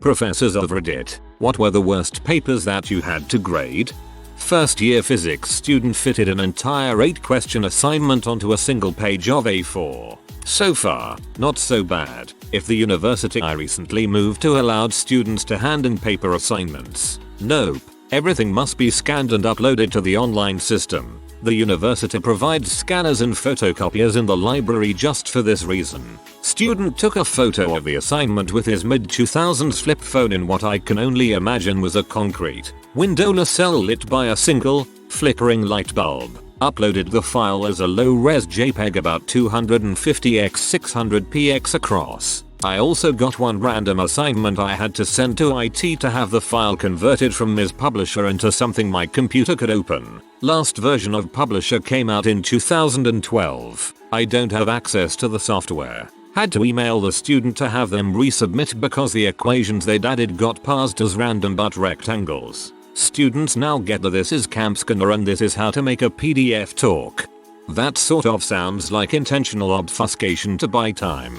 Professors of Reddit, what were the worst papers that you had to grade? First year physics student fitted an entire 8-question assignment onto a single page of A4. So far, not so bad. If the university I recently moved to allowed students to hand in paper assignments. Nope. Everything must be scanned and uploaded to the online system. The university provides scanners and photocopiers in the library just for this reason. Student took a photo of the assignment with his mid-2000s flip phone in what I can only imagine was a concrete, windowless cell lit by a single, flickering light bulb. Uploaded the file as a low-res JPEG about 250x600px across. I also got one random assignment I had to send to IT to have the file converted from Ms. Publisher into something my computer could open. Last version of Publisher came out in 2012. I don't have access to the software. Had to email the student to have them resubmit because the equations they'd added got parsed as random but rectangles. Students now get that this is Camp Scanner and this is how to make a PDF talk. That sort of sounds like intentional obfuscation to buy time.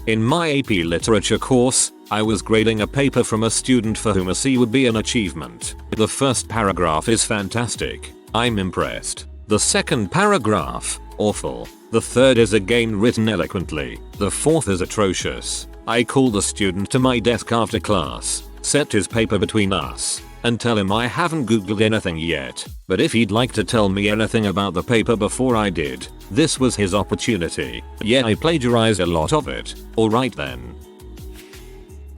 In my AP Literature course, I was grading a paper from a student for whom a C would be an achievement. The first paragraph is fantastic. I'm impressed. The second paragraph, awful. The third is again written eloquently. The fourth is atrocious. I call the student to my desk after class, set his paper between us, and tell him I haven't googled anything yet, but if he'd like to tell me anything about the paper before I did, this was his opportunity. Yeah, I plagiarized a lot of it. Alright then.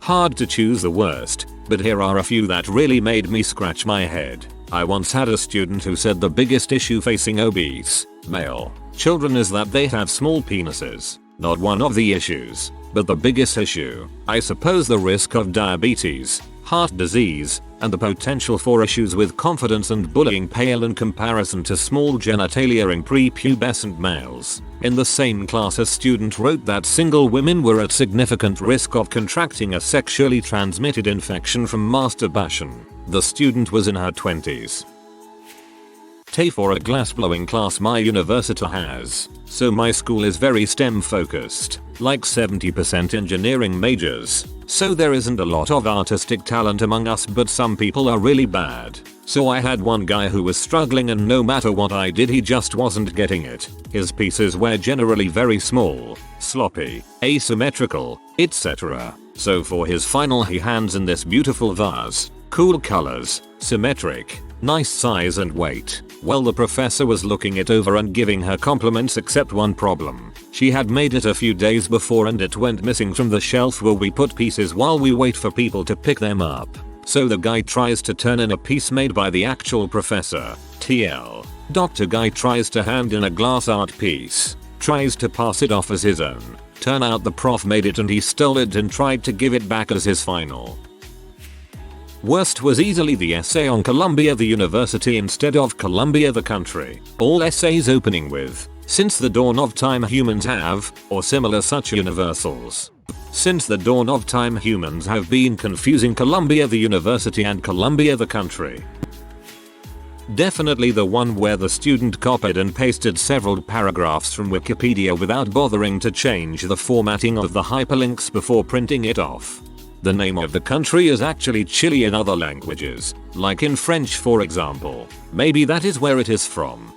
Hard to choose the worst, but here are a few that really made me scratch my head. I once had a student who said the biggest issue facing obese, male, children is that they have small penises. Not one of the issues, but the biggest issue. I suppose the risk of diabetes, heart disease, and the potential for issues with confidence and bullying pale in comparison to small genitalia in prepubescent males. In the same class, a student wrote that single women were at significant risk of contracting a sexually transmitted infection from masturbation. The student was in her 20s. For a glass-blowing class my university has, so my school is very STEM focused, like 70% engineering majors, so there isn't a lot of artistic talent among us, but some people are really bad. So I had one guy who was struggling and no matter what I did he just wasn't getting it. His pieces were generally very small, sloppy, asymmetrical, etc. So for his final he hands in this beautiful vase, cool colors, symmetric, nice size and weight. Well, the professor was looking it over and giving her compliments except one problem. She had made it a few days before and it went missing from the shelf where we put pieces while we wait for people to pick them up. So the guy tries to turn in a piece made by the actual professor, TL. Dr. Guy tries to hand in a glass art piece, tries to pass it off as his own. Turn out the prof made it and he stole it and tried to give it back as his final. Worst was easily the essay on Columbia the university instead of Columbia the country. All essays opening with, since the dawn of time humans have, or similar such universals. Since the dawn of time humans have been confusing Columbia the university and Columbia the country. Definitely the one where the student copied and pasted several paragraphs from Wikipedia without bothering to change the formatting of the hyperlinks before printing it off. The name of the country is actually Chile in other languages, like in French for example. Maybe that is where it is from.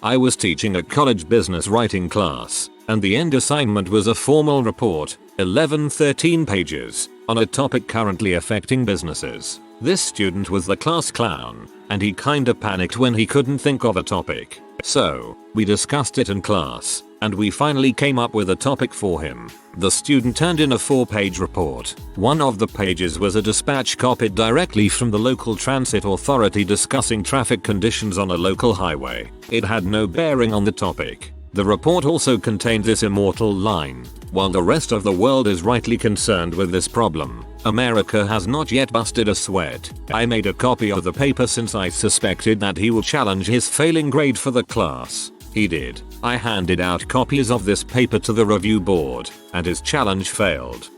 I was teaching a college business writing class, and the end assignment was a formal report, 13 pages, on a topic currently affecting businesses. This student was the class clown, and he kinda panicked when he couldn't think of a topic. So, we discussed it in class, and we finally came up with a topic for him. The student turned in a 4-page report. One of the pages was a dispatch copied directly from the local transit authority discussing traffic conditions on a local highway. It had no bearing on the topic. The report also contained this immortal line: while the rest of the world is rightly concerned with this problem, America has not yet busted a sweat. I made a copy of the paper since I suspected that he would challenge his failing grade for the class. He did. I handed out copies of this paper to the review board, and his challenge failed.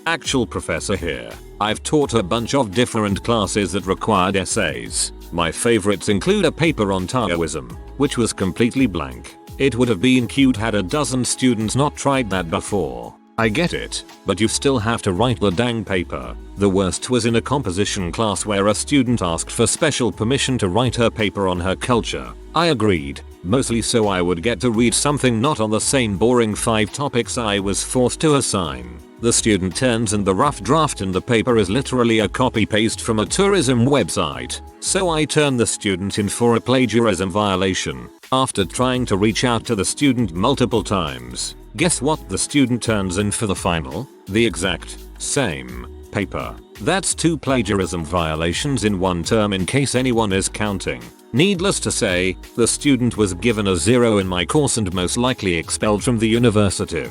Actual professor here. I've taught a bunch of different classes that required essays. My favorites include a paper on Taoism, which was completely blank. It would have been cute had a dozen students not tried that before. I get it, but you still have to write the dang paper. The worst was in a composition class where a student asked for special permission to write her paper on her culture. I agreed, mostly so I would get to read something not on the same boring 5 topics I was forced to assign. The student turns in the rough draft and the paper is literally a copy-paste from a tourism website. So I turn the student in for a plagiarism violation. After trying to reach out to the student multiple times, guess what the student turns in for the final? The exact same paper. That's 2 plagiarism violations in one term in case anyone is counting. Needless to say, the student was given a 0 in my course and most likely expelled from the university.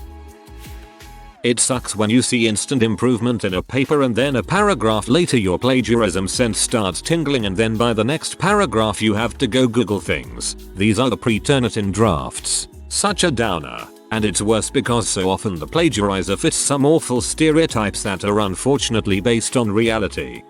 It sucks when you see instant improvement in a paper and then a paragraph later your plagiarism sense starts tingling and then by the next paragraph you have to go Google things. These are the pre-Turnitin drafts. Such a downer. And it's worse because so often the plagiarizer fits some awful stereotypes that are unfortunately based on reality.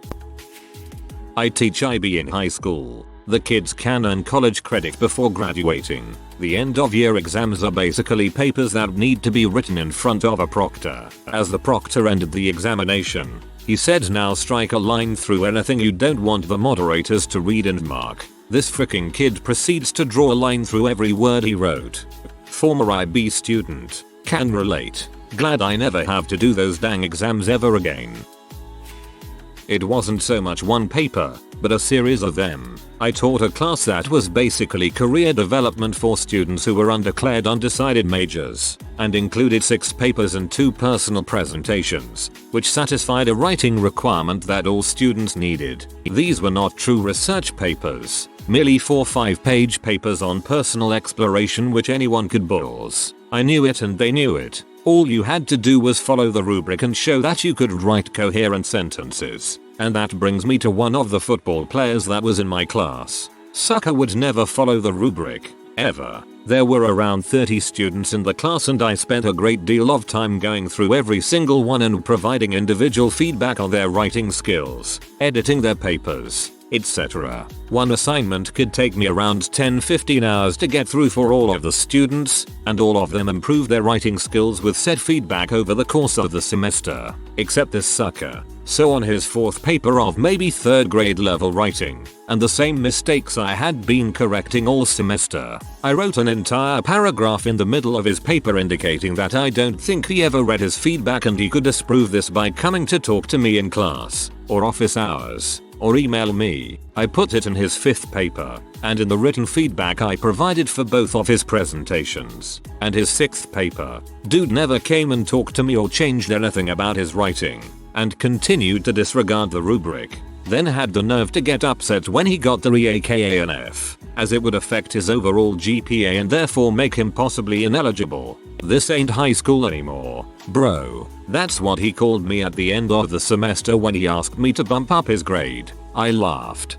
I teach IB in high school. The kids can earn college credit before graduating. The end of year exams are basically papers that need to be written in front of a proctor. As the proctor ended the examination, he said, "Now strike a line through anything you don't want the moderators to read and mark." This freaking kid proceeds to draw a line through every word he wrote. Former IB student. Can relate. Glad I never have to do those dang exams ever again. It wasn't so much one paper, but a series of them. I taught a class that was basically career development for students who were undeclared undecided majors, and included 6 papers and 2 personal presentations, which satisfied a writing requirement that all students needed. These were not true research papers, merely 4 5-page papers on personal exploration which anyone could browse. I knew it and they knew it. All you had to do was follow the rubric and show that you could write coherent sentences. And that brings me to one of the football players that was in my class. Sucker would never follow the rubric, ever. There were around 30 students in the class and I spent a great deal of time going through every single one and providing individual feedback on their writing skills, editing their papers, etc. One assignment could take me around 10-15 hours to get through for all of the students, and all of them improved their writing skills with said feedback over the course of the semester, except this sucker. So on his 4th paper of maybe 3rd grade level writing, and the same mistakes I had been correcting all semester, I wrote an entire paragraph in the middle of his paper indicating that I don't think he ever read his feedback and he could disprove this by coming to talk to me in class, or office hours, or email me. I put it in his 5th paper, and in the written feedback I provided for both of his presentations, and his 6th paper. Dude never came and talked to me or changed anything about his writing, and continued to disregard the rubric. Then had the nerve to get upset when he got the aka an F, as it would affect his overall GPA and therefore make him possibly ineligible. This ain't high school anymore, bro. That's what he called me at the end of the semester when he asked me to bump up his grade. I laughed.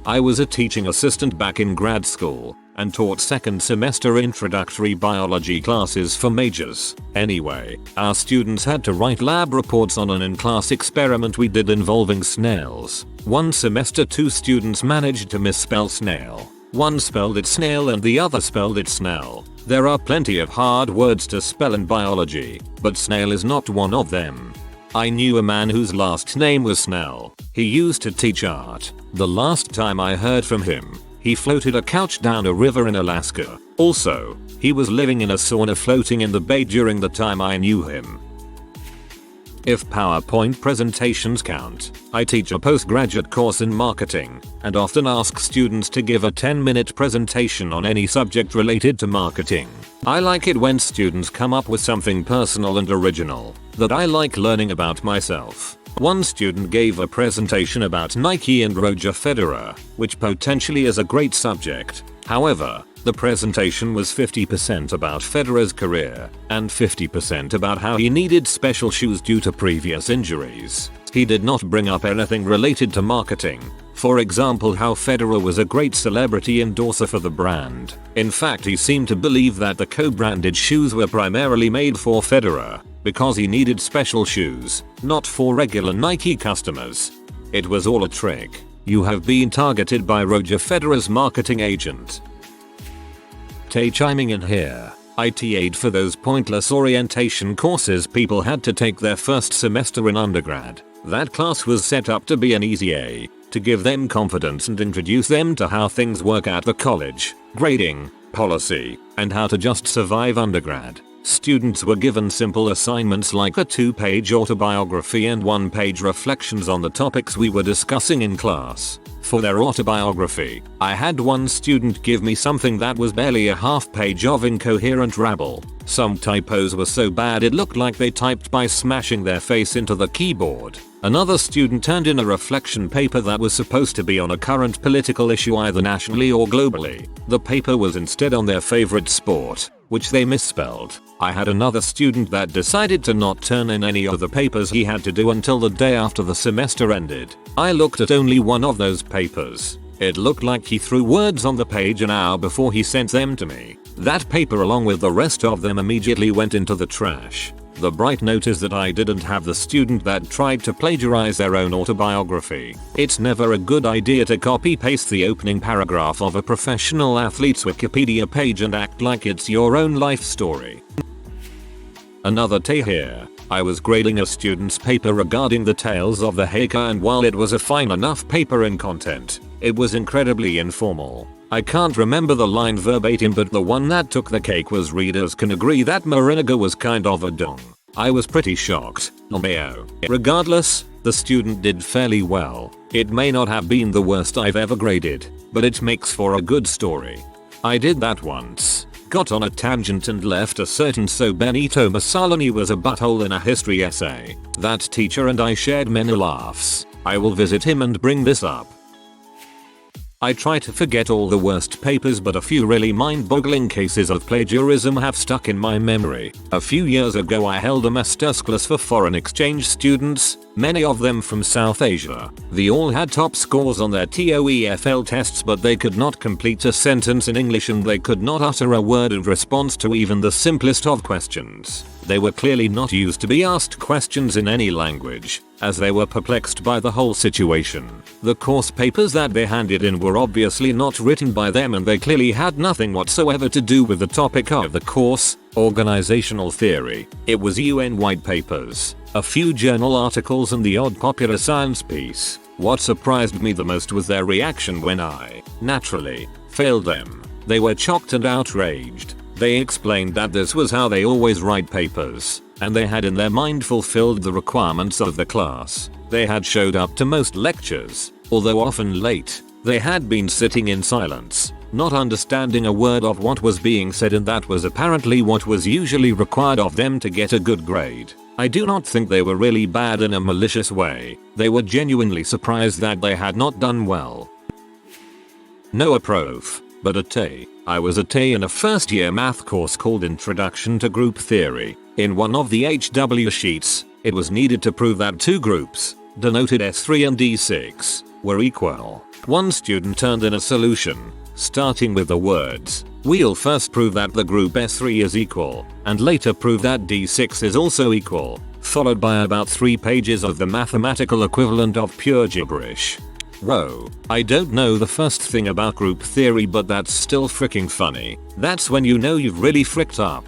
I was a teaching assistant back in grad school and taught 2nd semester introductory biology classes for majors. Anyway, our students had to write lab reports on an in-class experiment we did involving snails. One semester 2 students managed to misspell snail. One spelled it snail and the other spelled it snell. There are plenty of hard words to spell in biology, but snail is not one of them. I knew a man whose last name was Snell. He used to teach art. The last time I heard from him, he floated a couch down a river in Alaska. Also, he was living in a sauna floating in the bay during the time I knew him. If PowerPoint presentations count, I teach a postgraduate course in marketing and often ask students to give a 10-minute presentation on any subject related to marketing. I like it when students come up with something personal and original that I like learning about myself. One student gave a presentation about Nike and Roger Federer, which potentially is a great subject. However, the presentation was 50% about Federer's career and 50% about how he needed special shoes due to previous injuries. He did not bring up anything related to marketing. For example, how Federer was a great celebrity endorser for the brand. In fact, he seemed to believe that the co-branded shoes were primarily made for Federer because he needed special shoes, not for regular Nike customers. It was all a trick. You have been targeted by Roger Federer's marketing agent. Tay chiming in here. I TA'd for those pointless orientation courses people had to take their first semester in undergrad. That class was set up to be an easy A, to give them confidence and introduce them to how things work at the college, grading, policy, and how to just survive undergrad. Students were given simple assignments like a 2-page autobiography and 1-page reflections on the topics we were discussing in class. For their autobiography, I had one student give me something that was barely a half-page of incoherent rabble. Some typos were so bad it looked like they typed by smashing their face into the keyboard. Another student turned in a reflection paper that was supposed to be on a current political issue either nationally or globally. The paper was instead on their favorite sport, which they misspelled. I had another student that decided to not turn in any of the papers he had to do until the day after the semester ended. I looked at only one of those papers. It looked like he threw words on the page an hour before he sent them to me. That paper along with the rest of them immediately went into the trash. The bright note is that I didn't have the student that tried to plagiarize their own autobiography. It's never a good idea to copy-paste the opening paragraph of a professional athlete's Wikipedia page and act like it's your own life story. Another tay here. I was grading a student's paper regarding the tales of the Haker, and while it was a fine enough paper in content, it was incredibly informal. I can't remember the line verbatim, but the one that took the cake was readers can agree that Marinaga was kind of a dong. I was pretty shocked. Regardless, the student did fairly well. It may not have been the worst I've ever graded, but it makes for a good story. I did that once. Got on a tangent and left a certain so Benito Mussolini was a butthole in a history essay. That teacher and I shared many laughs. I will visit him and bring this up. I try to forget all the worst papers, but a few really mind-boggling cases of plagiarism have stuck in my memory. A few years ago I held a master's class for foreign exchange students, many of them from South Asia. They all had top scores on their TOEFL tests, but they could not complete a sentence in English and they could not utter a word in response to even the simplest of questions. They were clearly not used to be asked questions in any language, as they were perplexed by the whole situation. The course papers that they handed in were obviously not written by them, and they clearly had nothing whatsoever to do with the topic of the course, organizational theory. It was UN white papers, a few journal articles and the odd popular science piece. What surprised me the most was their reaction when I, naturally, failed them. They were shocked and outraged. They explained that this was how they always write papers, and they had in their mind fulfilled the requirements of the class. They had showed up to most lectures, although often late. They had been sitting in silence, not understanding a word of what was being said, and that was apparently what was usually required of them to get a good grade. I do not think they were really bad in a malicious way. They were genuinely surprised that they had not done well. No a prof, but a tay. I was a tay in a first year math course called Introduction to Group Theory. In one of the HW sheets, it was needed to prove that two groups, denoted S3 and D6, were equal. One student turned in a solution, starting with the words, "We'll first prove that the group S3 is equal, and later prove that D6 is also equal," followed by about 3 pages of the mathematical equivalent of pure gibberish. Whoa, I don't know the first thing about group theory, but that's still freaking funny. That's when you know you've really fricked up.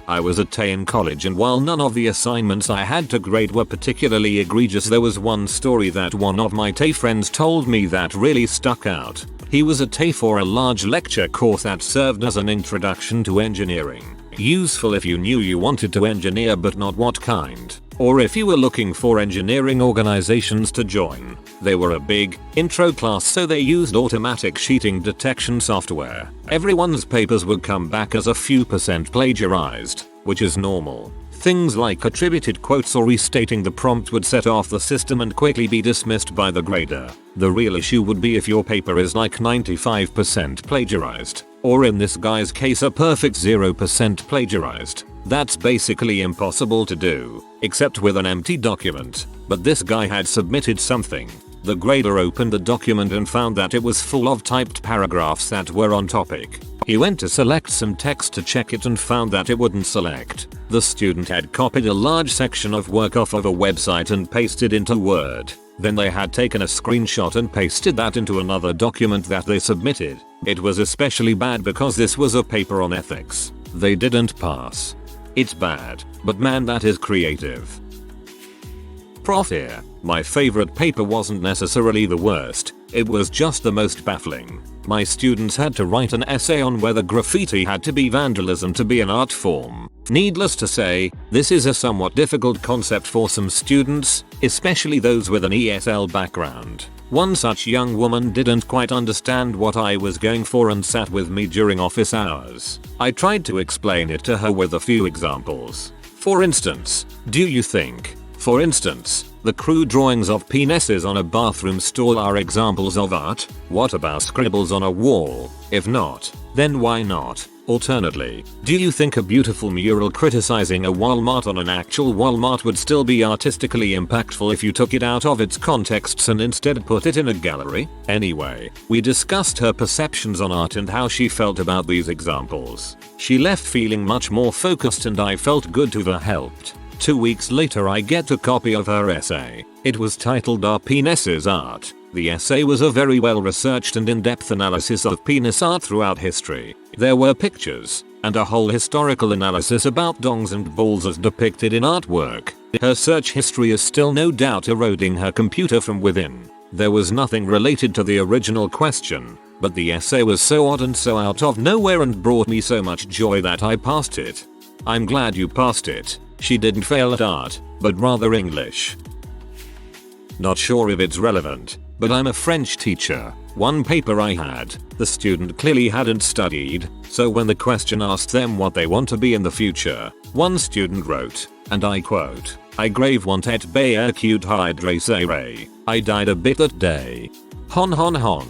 I was a tay in college, and while none of the assignments I had to grade were particularly egregious, there was one story that one of my tay friends told me that really stuck out. He was a tay for a large lecture course that served as an introduction to engineering. Useful if you knew you wanted to engineer but not what kind, or if you were looking for engineering organizations to join. They were a big intro class, so they used automatic cheating detection software. Everyone's papers would come back as a few % plagiarized, which is normal. Things like attributed quotes or restating the prompt would set off the system and quickly be dismissed by the grader. The real issue would be if your paper is like 95% plagiarized, or in this guy's case a perfect 0% plagiarized. That's basically impossible to do, except with an empty document. But this guy had submitted something. The grader opened the document and found that it was full of typed paragraphs that were on topic. He went to select some text to check it and found that it wouldn't select. The student had copied a large section of work off of a website and pasted into Word. Then they had taken a screenshot and pasted that into another document that they submitted. It was especially bad because this was a paper on ethics. They didn't pass. It's bad, but man, that is creative. Prof here. My favorite paper wasn't necessarily the worst, it was just the most baffling. My students had to write an essay on whether graffiti had to be vandalism to be an art form. Needless to say, this is a somewhat difficult concept for some students, especially those with an ESL background. One such young woman didn't quite understand what I was going for and sat with me during office hours. I tried to explain it to her with a few examples. For instance, do you think, for instance, the crude drawings of penises on a bathroom stall are examples of art? What about scribbles on a wall? If not, then why not? Alternately, do you think a beautiful mural criticizing a Walmart on an actual Walmart would still be artistically impactful if you took it out of its contexts and instead put it in a gallery? Anyway, we discussed her perceptions on art and how she felt about these examples. She left feeling much more focused and I felt good to have helped. 2 weeks later I get a copy of her essay. It was titled Are Penises Art? The essay was a very well researched and in-depth analysis of penis art throughout history. There were pictures, and a whole historical analysis about dongs and balls as depicted in artwork. Her search history is still no doubt eroding her computer from within. There was nothing related to the original question, but the essay was so odd and so out of nowhere and brought me so much joy that I passed it. I'm glad you passed it. She didn't fail at art, but rather English. Not sure if it's relevant, but I'm a French teacher. One paper I had, the student clearly hadn't studied, so when the question asked them what they want to be in the future, one student wrote, and I quote, I grave want et be acute hydrasere. I died a bit that day. Hon hon hon.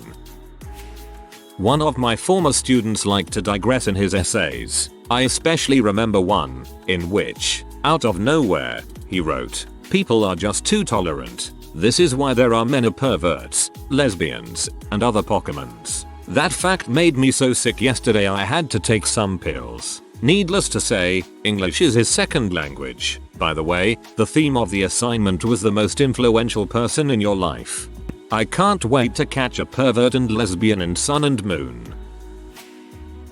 One of my former students liked to digress in his essays. I especially remember one, in which, out of nowhere, he wrote, people are just too tolerant. This is why there are many perverts, lesbians, and other Pokemons. That fact made me so sick yesterday I had to take some pills. Needless to say, English is his second language. By the way, the theme of the assignment was the most influential person in your life. I can't wait to catch a pervert and lesbian in Sun and Moon.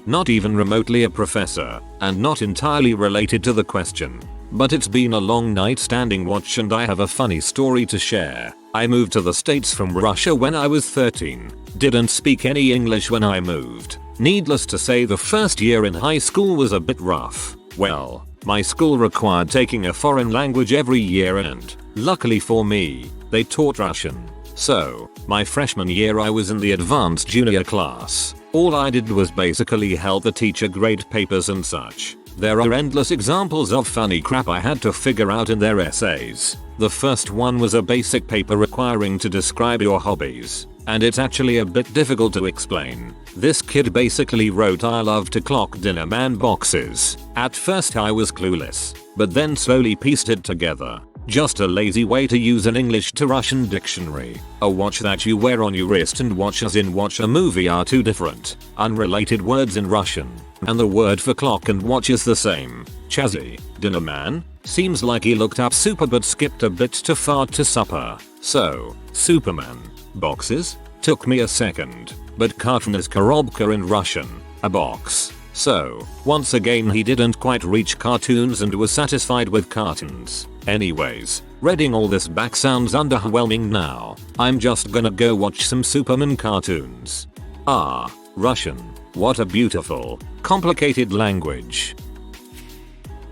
Not even remotely a professor, and not entirely related to the question. But it's been a long night standing watch and I have a funny story to share. I moved to the States from Russia when I was 13. Didn't speak any English when I moved. Needless to say, the first year in high school was a bit rough. Well, my school required taking a foreign language every year and, luckily for me, they taught Russian. So, my freshman year I was in the advanced junior class. All I did was basically help the teacher grade papers and such. There are endless examples of funny crap I had to figure out in their essays. The first one was a basic paper requiring to describe your hobbies, and it's actually a bit difficult to explain. This kid basically wrote I love to clock dinner man boxes. At first I was clueless, but then slowly pieced it together. Just a lazy way to use an English to Russian dictionary. A watch that you wear on your wrist and watch as in watch a movie are two different, unrelated words in Russian. And the word for clock and watch is the same. Chazy, dinner man? Seems like he looked up super but skipped a bit too far to supper. So, Superman. Boxes? Took me a second. But carton is korobka in Russian. A box. So, once again he didn't quite reach cartoons and was satisfied with cartons. Anyways, reading all this back sounds underwhelming now. I'm just gonna go watch some Superman cartoons. Ah, Russian. What a beautiful, complicated language.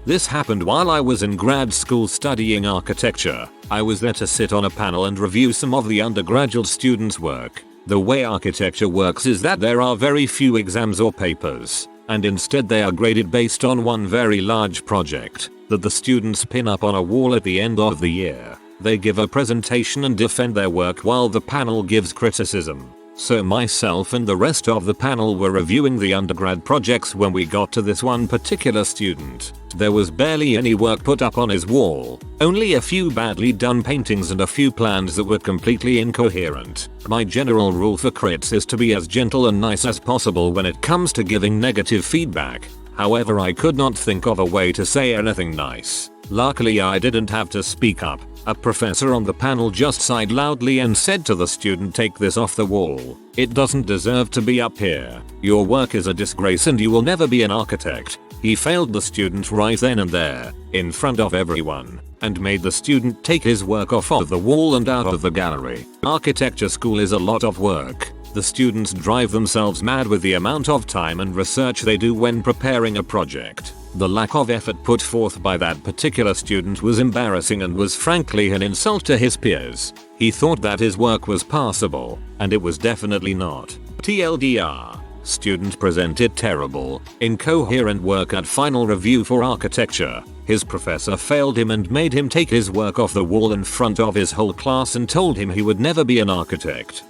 This happened while I was in grad school studying architecture. I was there to sit on a panel and review some of the undergraduate students' work. The way architecture works is that there are very few exams or papers, and instead they are graded based on one very large project that the students pin up on a wall at the end of the year. They give a presentation and defend their work while the panel gives criticism. So myself and the rest of the panel were reviewing the undergrad projects when we got to this one particular student. There was barely any work put up on his wall, only a few badly done paintings and a few plans that were completely incoherent. My general rule for crits is to be as gentle and nice as possible when it comes to giving negative feedback. However, I could not think of a way to say anything nice. Luckily I didn't have to speak up. A professor on the panel just sighed loudly and said to the student, "Take this off the wall. It doesn't deserve to be up here. Your work is a disgrace and you will never be an architect." He failed the student right then and there, in front of everyone, and made the student take his work off of the wall and out of the gallery. Architecture school is a lot of work. The students drive themselves mad with the amount of time and research they do when preparing a project. The lack of effort put forth by that particular student was embarrassing and was frankly an insult to his peers. He thought that his work was passable, and it was definitely not. TLDR. Student presented terrible, incoherent work at final review for architecture. His professor failed him and made him take his work off the wall in front of his whole class and told him he would never be an architect.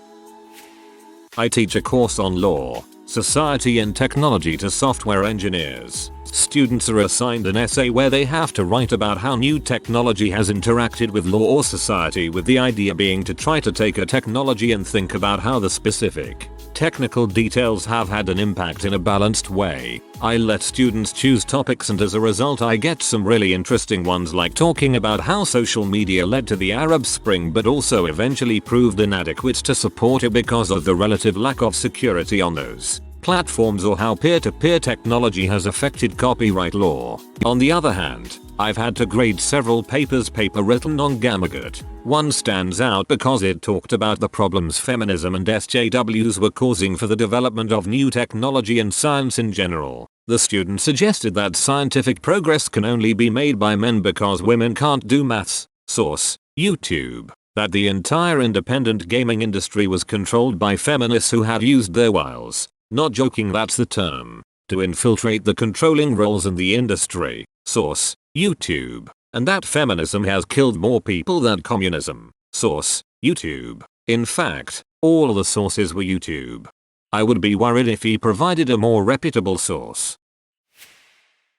I teach a course on law, society and technology to software engineers. Students are assigned an essay where they have to write about how new technology has interacted with law or society, with the idea being to try to take a technology and think about how the specific technical details have had an impact in a balanced way. I let students choose topics and as a result I get some really interesting ones, like talking about how social media led to the Arab Spring but also eventually proved inadequate to support it because of the relative lack of security on those platforms, or how peer-to-peer technology has affected copyright law. On the other hand, I've had to grade several papers written on Gamagat. One stands out because it talked about the problems feminism and SJWs were causing for the development of new technology and science in general. The student suggested that scientific progress can only be made by men because women can't do maths. Source: YouTube. That the entire independent gaming industry was controlled by feminists who had used their wiles, not joking that's the term, to infiltrate the controlling roles in the industry. Source: YouTube. And that feminism has killed more people than communism. Source: YouTube. In fact, all the sources were YouTube. I would be worried if he provided a more reputable source.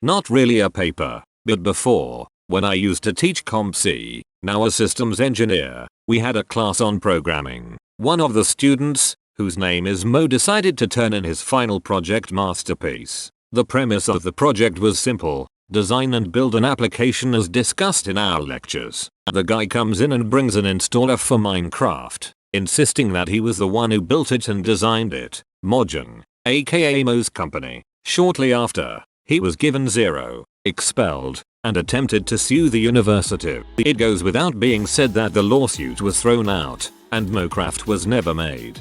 Not really a paper, but before, when I used to teach Comp C, now a systems engineer, we had a class on programming. One of the students, whose name is Mo, decided to turn in his final project masterpiece. The premise of the project was simple: design and build an application as discussed in our lectures. The guy comes in and brings an installer for Minecraft, insisting that he was the one who built it and designed it. Mojang, aka Mo's company. Shortly after, he was given 0, expelled, and attempted to sue the university. It goes without being said that the lawsuit was thrown out, and Mocraft was never made.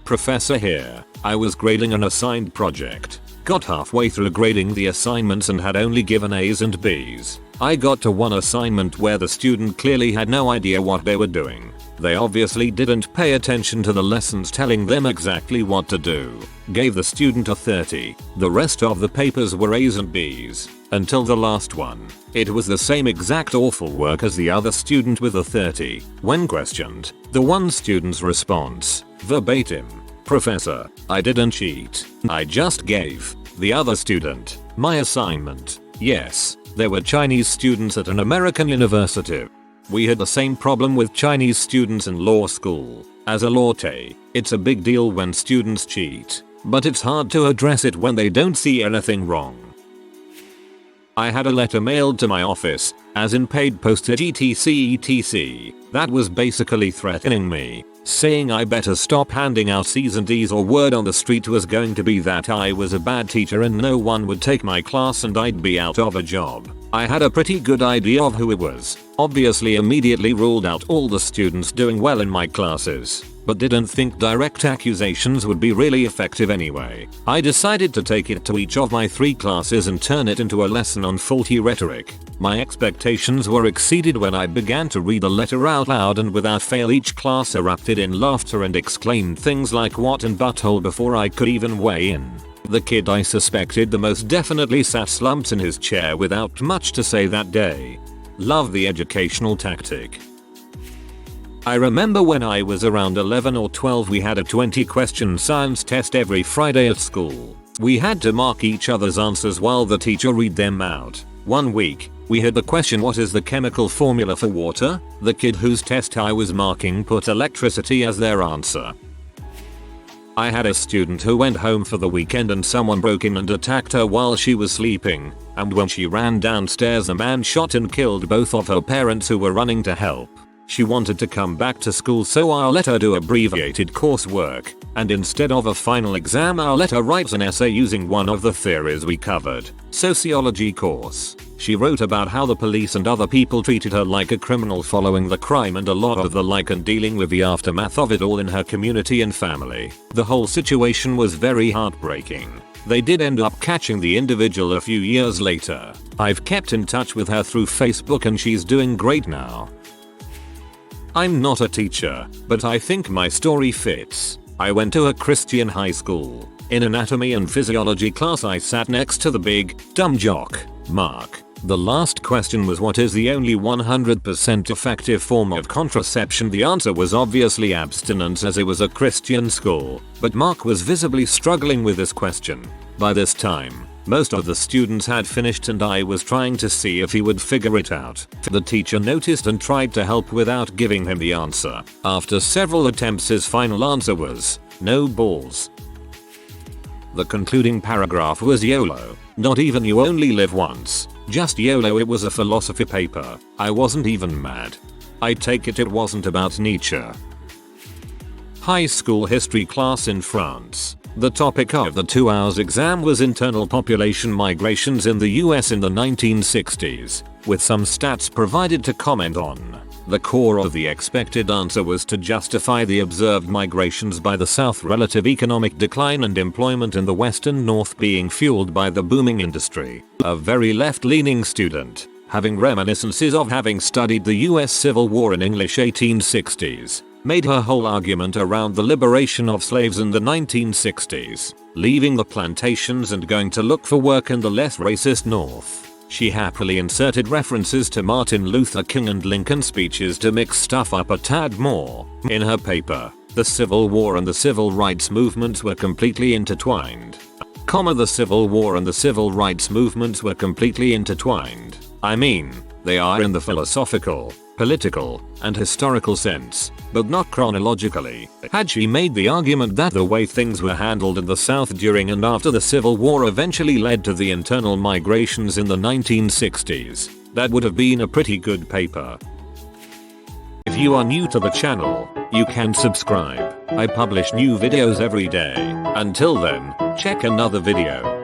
Professor here. I was grading an assigned project. Got halfway through grading the assignments and had only given A's and B's. I got to one assignment where the student clearly had no idea what they were doing. They obviously didn't pay attention to the lessons telling them exactly what to do. Gave the student a 30. The rest of the papers were A's and B's. Until the last one. It was the same exact awful work as the other student with a 30. When questioned, the one student's response, verbatim: "Professor, I didn't cheat. I just gave the other student my assignment." Yes, there were Chinese students at an American university. We had the same problem with Chinese students in law school. As a latte, it's a big deal when students cheat, but it's hard to address it when they don't see anything wrong. I had a letter mailed to my office, as in paid postage etc. that was basically threatening me, saying I better stop handing out C's and D's or word on the street was going to be that I was a bad teacher and no one would take my class and I'd be out of a job. I had a pretty good idea of who it was, obviously immediately ruled out all the students doing well in my classes, but didn't think direct accusations would be really effective anyway. I decided to take it to each of my 3 classes and turn it into a lesson on faulty rhetoric. My expectations were exceeded when I began to read the letter out loud, and without fail each class erupted in laughter and exclaimed things like "what" and "butthole" before I could even weigh in. The kid I suspected the most definitely sat slumped in his chair without much to say that day. Love the educational tactic. I remember when I was around 11 or 12 we had a 20-question science test every Friday at school. We had to mark each other's answers while the teacher read them out. One week, we had the question "what is the chemical formula for water?" The kid whose test I was marking put electricity as their answer. I had a student who went home for the weekend and someone broke in and attacked her while she was sleeping, and when she ran downstairs a man shot and killed both of her parents who were running to help. She wanted to come back to school, so I let her do abbreviated coursework, and instead of a final exam I let her write an essay using one of the theories we covered, sociology course. She wrote about how the police and other people treated her like a criminal following the crime and a lot of the like and dealing with the aftermath of it all in her community and family. The whole situation was very heartbreaking. They did end up catching the individual a few years later. I've kept in touch with her through Facebook and she's doing great now. I'm not a teacher, but I think my story fits. I went to a Christian high school. In anatomy and physiology class I sat next to the big, dumb jock, Mark. The last question was, what is the only 100% effective form of contraception? The answer was obviously abstinence, as it was a Christian school, but Mark was visibly struggling with this question. By this time, most of the students had finished and I was trying to see if he would figure it out. The teacher noticed and tried to help without giving him the answer. After several attempts his final answer was, no balls. The concluding paragraph was YOLO. Not even you only live once. Just YOLO. It was a philosophy paper. I wasn't even mad. I take it wasn't about Nietzsche. High school history class in France. The topic of the 2 hours exam was internal population migrations in the US in the 1960s, with some stats provided to comment on. The core of the expected answer was to justify the observed migrations by the South, relative economic decline and employment in the Western North being fueled by the booming industry. A very left-leaning student, having reminiscences of having studied the US Civil War in English 1860s, made her whole argument around the liberation of slaves in the 1960s, leaving the plantations and going to look for work in the less racist North. She happily inserted references to Martin Luther King and Lincoln speeches to mix stuff up a tad more. In her paper, the Civil War and the Civil Rights movements were completely intertwined. The Civil War and the Civil Rights movements were completely intertwined. I mean, they are in the philosophical, political, and historical sense, but not chronologically. Had she made the argument that the way things were handled in the South during and after the Civil War eventually led to the internal migrations in the 1960s, that would have been a pretty good paper. If you are new to the channel, you can subscribe. I publish new videos every day. Until then, check another video.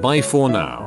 Bye for now.